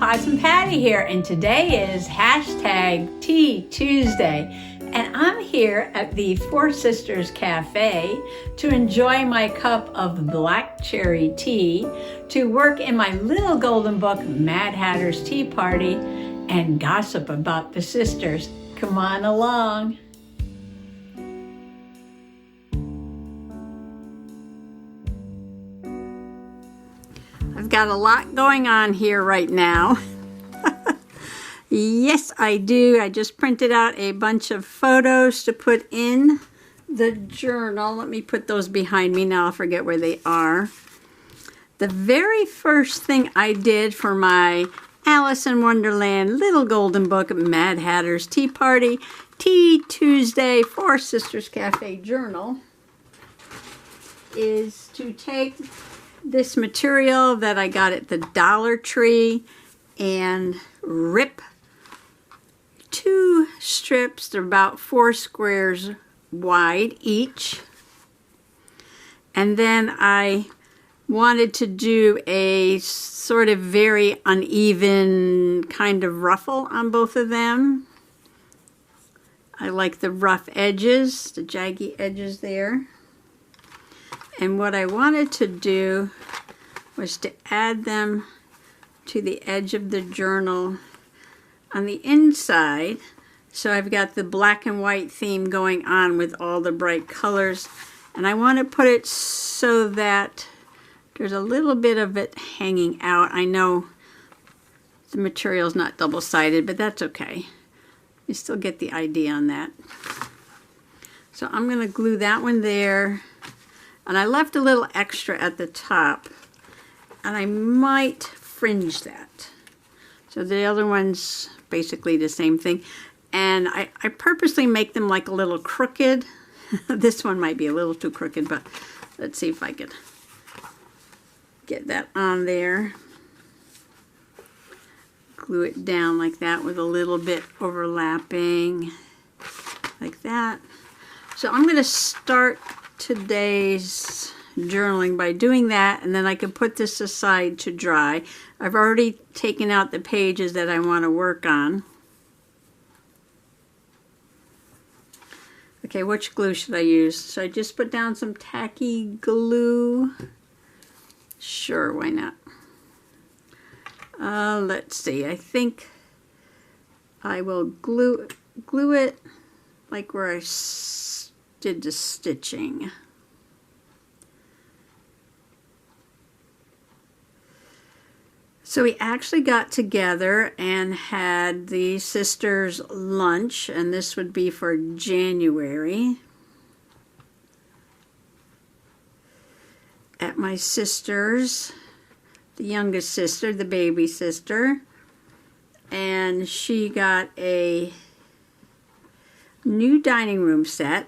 Kathy and Patti here, and today is hashtag Tea Tuesday, and I'm here at the Four Sisters Cafe to enjoy my cup of black cherry tea, to work in my little golden book, Mad Hatter's Tea Party, and gossip about the sisters. Come on along. I've got a lot going on here right now. Yes, I do. I just printed out a bunch of photos to put in the journal. Let me put those behind me now. I'll forget where they are. The very first thing I did for my Alice in Wonderland Little Golden Book Mad Hatter's Tea Party Tea Tuesday Four Sisters Cafe journal is to take this material that I got at the Dollar Tree and rip two strips. They're about 4 squares wide each. And then I wanted to do a sort of very uneven kind of ruffle on both of them. I like the rough edges, the jaggy edges there. And what I wanted to do was to add them to the edge of the journal on the inside. So I've got the black and white theme going on with all the bright colors. And I want to put it so that there's a little bit of it hanging out. I know the material's not double-sided, but that's okay. You still get the idea on that. So I'm going to glue that one there. And I left a little extra at the top, and I might fringe that. So the other one's basically the same thing. And I purposely make them like a little crooked. This one might be a little too crooked, but let's see if I could get that on there. Glue it down like that with a little bit overlapping, like that. So I'm going to start today's journaling by doing that, and then I can put this aside to dry. I've already taken out the pages that I want to work on. Okay, which glue should I use? So I just put down some tacky glue. Sure, why not? Let's see, I think I will glue it like where I did the stitching. So we actually got together and had the sisters' lunch, and this would be for January at my sister's, the youngest sister, the baby sister, and she got a new dining room set.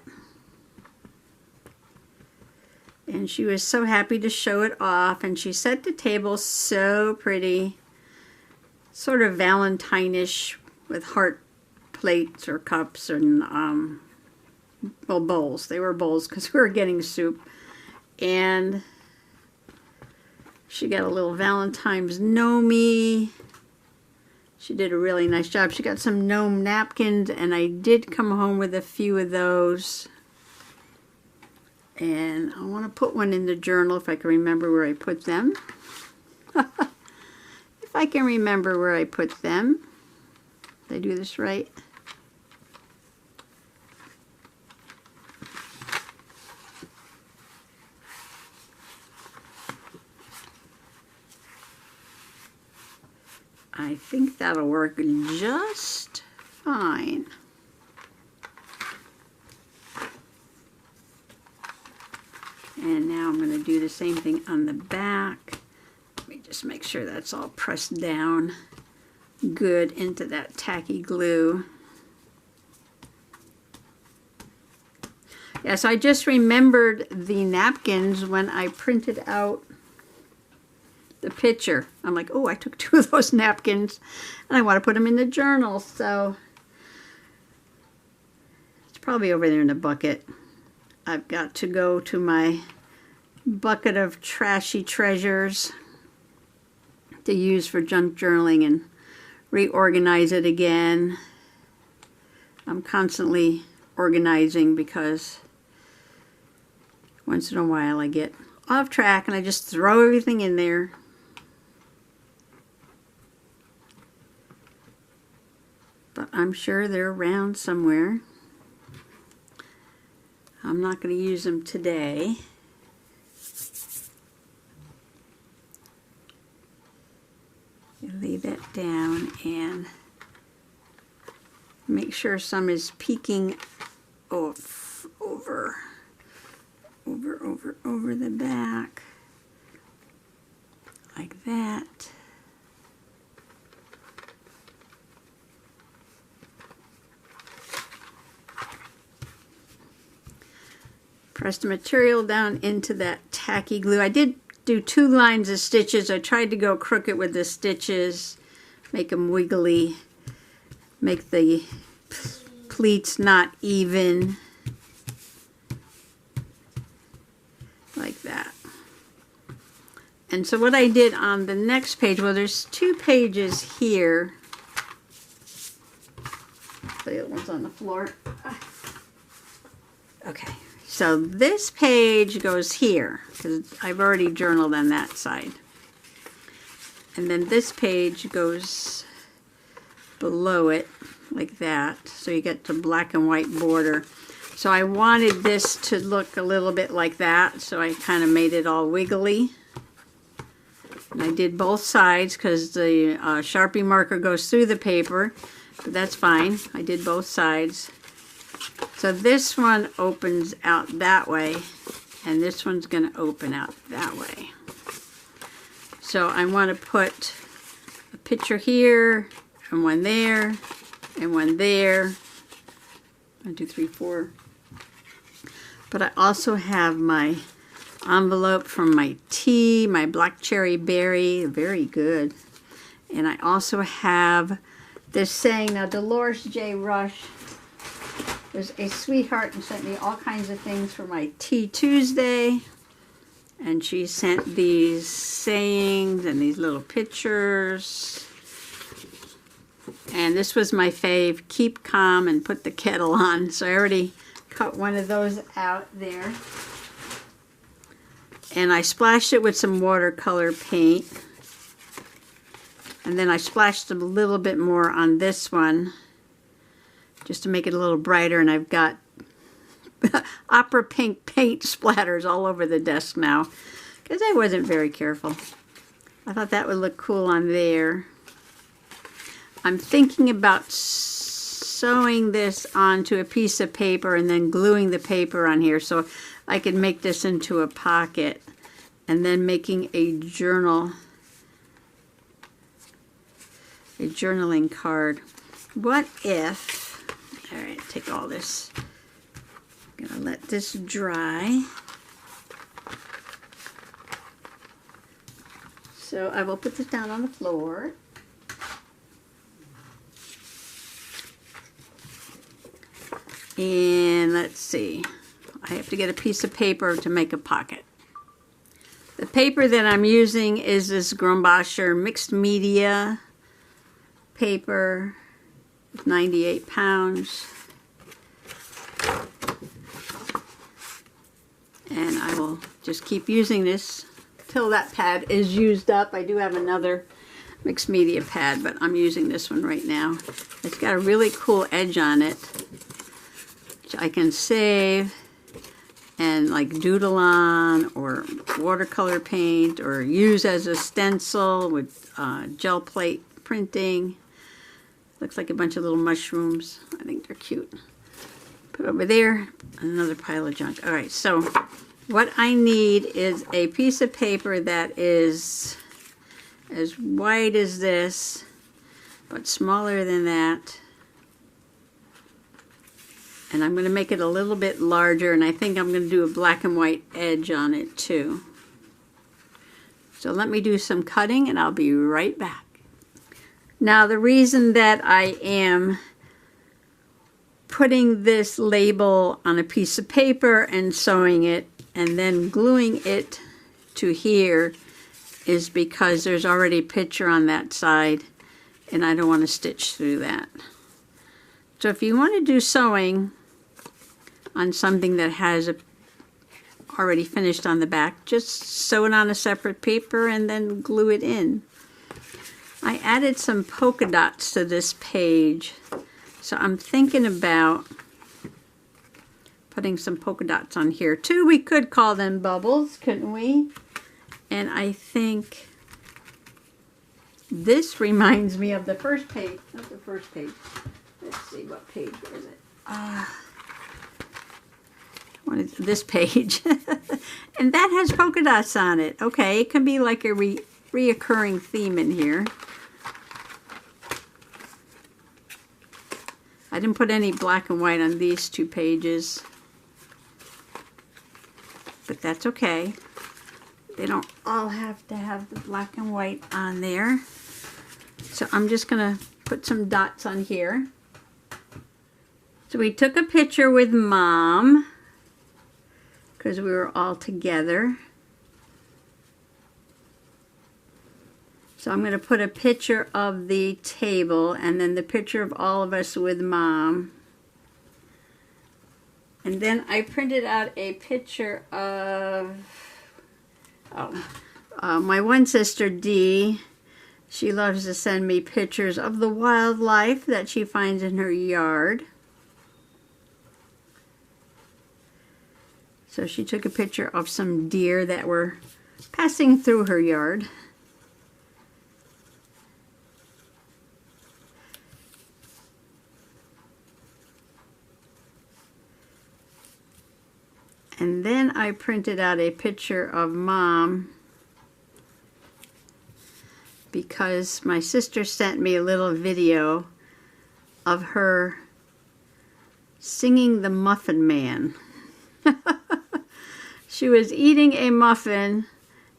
And she was so happy to show it off, and she set the table so pretty, sort of Valentine-ish, with heart plates or cups and well, bowls. They were bowls because we were getting soup. And she got a little Valentine's gnome. She did a really nice job. She got some gnome napkins, and I did come home with a few of those. And I want to put one in the journal if I can remember where I put them. If I can remember where I put them. Did I do this right? I think that'll work just fine. And now I'm going to do the same thing on the back. Let me just make sure that's all pressed down good into that tacky glue. Yeah, so I just remembered the napkins when I printed out the picture. I'm like, oh, I took 2 of those napkins and I want to put them in the journal. So it's probably over there in the bucket. I've got to go to my bucket of trashy treasures to use for junk journaling and reorganize it again. I'm constantly organizing because once in a while I get off track and I just throw everything in there. But I'm sure they're around somewhere. I'm not going to use them today. Lay that down and make sure some is peeking off over the back like that. Press the material down into that tacky glue. I did do 2 lines of stitches. I tried to go crooked with the stitches, make them wiggly, make the pleats not even, like that. And so what I did on the next page, well, there's 2 pages here. The other one's on the floor. Okay. So this page goes here, because I've already journaled on that side. And then this page goes below it, like that. So you get the black and white border. So I wanted this to look a little bit like that, so I kind of made it all wiggly. And I did both sides, because the Sharpie marker goes through the paper, but that's fine. I did both sides. So this one opens out that way, and this one's going to open out that way. So I want to put a picture here, and one there, and one there. 1, 2, 3, 4. But I also have my envelope from my tea, my black cherry berry, very good. And I also have this saying, now Dolores J. Rush was a sweetheart and sent me all kinds of things for my Tea Tuesday. And she sent these sayings and these little pictures. And this was my fave, keep calm and put the kettle on. So I already cut one of those out there. And I splashed it with some watercolor paint. And then I splashed a little bit more on this one, just to make it a little brighter, and I've got opera pink paint splatters all over the desk now, because I wasn't very careful. I thought that would look cool on there. I'm thinking about sewing this onto a piece of paper and then gluing the paper on here so I can make this into a pocket, and then making a journaling card. What if, all right, take all this. I'm gonna let this dry. So I will put this down on the floor. And let's see, I have to get a piece of paper to make a pocket. The paper that I'm using is this Grumbacher mixed media paper, 98 pounds. And I will just keep using this till that pad is used up. I do have another mixed media pad, but I'm using this one right now. It's got a really cool edge on it, which I can save and like doodle on, or watercolor paint, or use as a stencil with gel plate printing. Looks like a bunch of little mushrooms. I think they're cute. Put over there, another pile of junk. All right, so what I need is a piece of paper that is as wide as this, but smaller than that. And I'm going to make it a little bit larger, and I think I'm going to do a black and white edge on it too. So let me do some cutting and I'll be right back. Now the reason that I am putting this label on a piece of paper and sewing it and then gluing it to here is because there's already a picture on that side, and I don't want to stitch through that. So if you want to do sewing on something that has already finished on the back, just sew it on a separate paper and then glue it in. I added some polka dots to this page, so I'm thinking about putting some polka dots on here too. We could call them bubbles, couldn't we? And I think this reminds me of the first page, not the first page. Let's see, what page is it? What is this page? And that has polka dots on it. Okay, it can be like a reoccurring theme in here. I didn't put any black and white on these two pages, but that's okay. They don't all have to have the black and white on there. So I'm just gonna put some dots on here. So we took a picture with Mom because we were all together. So I'm going to put a picture of the table and then the picture of all of us with Mom. And then I printed out a picture of my one sister, Dee. She loves to send me pictures of the wildlife that she finds in her yard. So she took a picture of some deer that were passing through her yard. And then I printed out a picture of Mom because my sister sent me a little video of her singing the Muffin Man. She was eating a muffin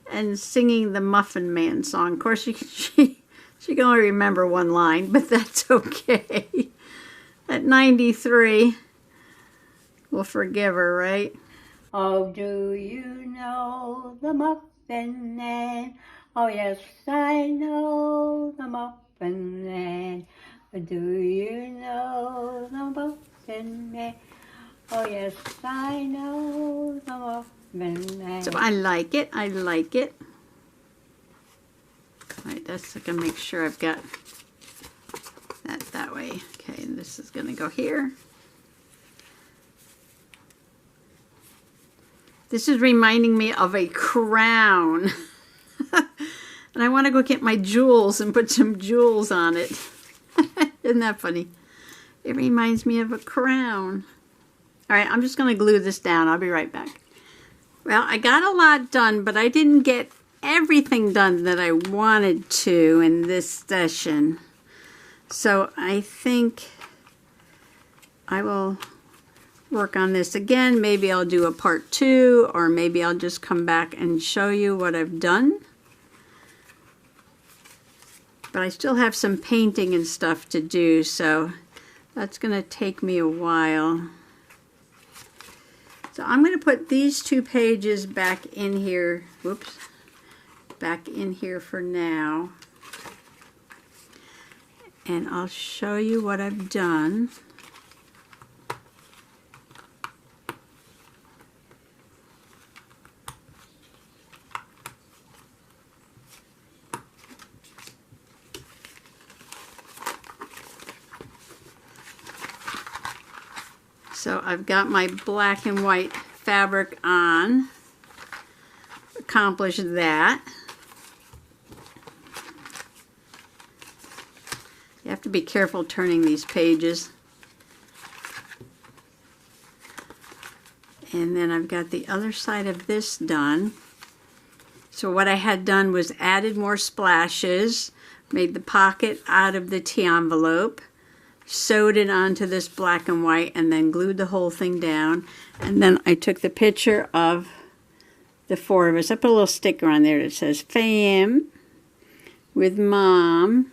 and singing the Muffin Man song. Of course, she can only remember one line, but that's okay. At 93, we'll forgive her, right? Oh, do you know the Muffin Man? Oh, yes, I know the Muffin Man. Do you know the Muffin Man? Oh, yes, I know the Muffin Man. So I like it. I like it. All right, that's going to make sure I've got that way. Okay, and this is going to go here. This is reminding me of a crown. And I want to go get my jewels and put some jewels on it. Isn't that funny? It reminds me of a crown. All right, I'm just going to glue this down. I'll be right back. Well, I got a lot done, but I didn't get everything done that I wanted to in this session. So I think I will work on this again. Maybe I'll do a part 2, or maybe I'll just come back and show you what I've done. But I still have some painting and stuff to do, so that's going to take me a while. So I'm going to put these 2 pages back in here. Whoops. Back in here for now. And I'll show you what I've done. So I've got my black and white fabric on. Accomplished that. You have to be careful turning these pages. And then I've got the other side of this done. So what I had done was added more splashes, made the pocket out of the tea envelope, sewed it onto this black and white, and then glued the whole thing down. And then I took the picture of the 4 of us. I put a little sticker on there that says Fam with Mom.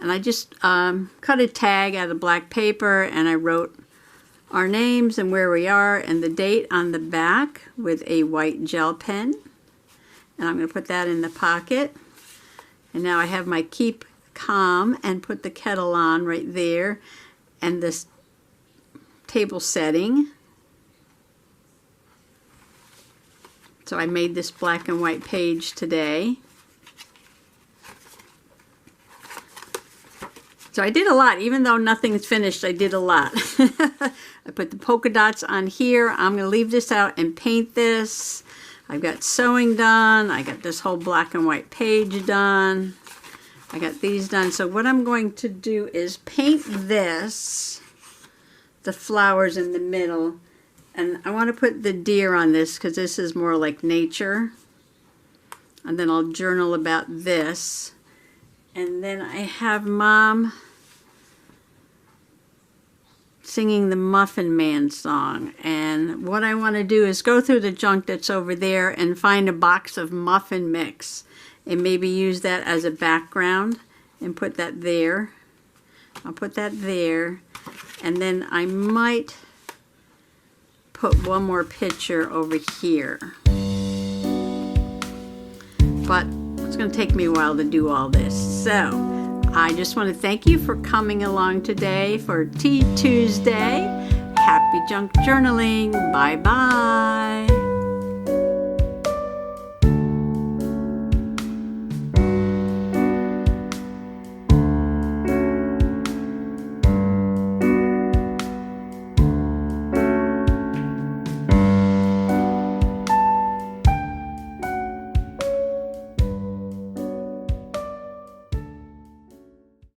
And I just cut a tag out of black paper, and I wrote our names and where we are and the date on the back with a white gel pen. And I'm going to put that in the pocket. And now I have my keep calm and put the kettle on right there and this table setting. So I made this black and white page today. So I did a lot, even though nothing's finished, I did a lot. I put the polka dots on here. I'm going to leave this out and paint this. I've got sewing done. I got this whole black and white page done. I got these done. So what I'm going to do is paint this, the flowers in the middle. And I want to put the deer on this because this is more like nature. And then I'll journal about this. And then I have Mom singing the Muffin Man song. And what I want to do is go through the junk that's over there and find a box of muffin mix. And maybe use that as a background and put that there. I'll put that there. And then I might put one more picture over here. But it's going to take me a while to do all this. So I just want to thank you for coming along today for Tea Tuesday. Happy junk journaling. Bye bye.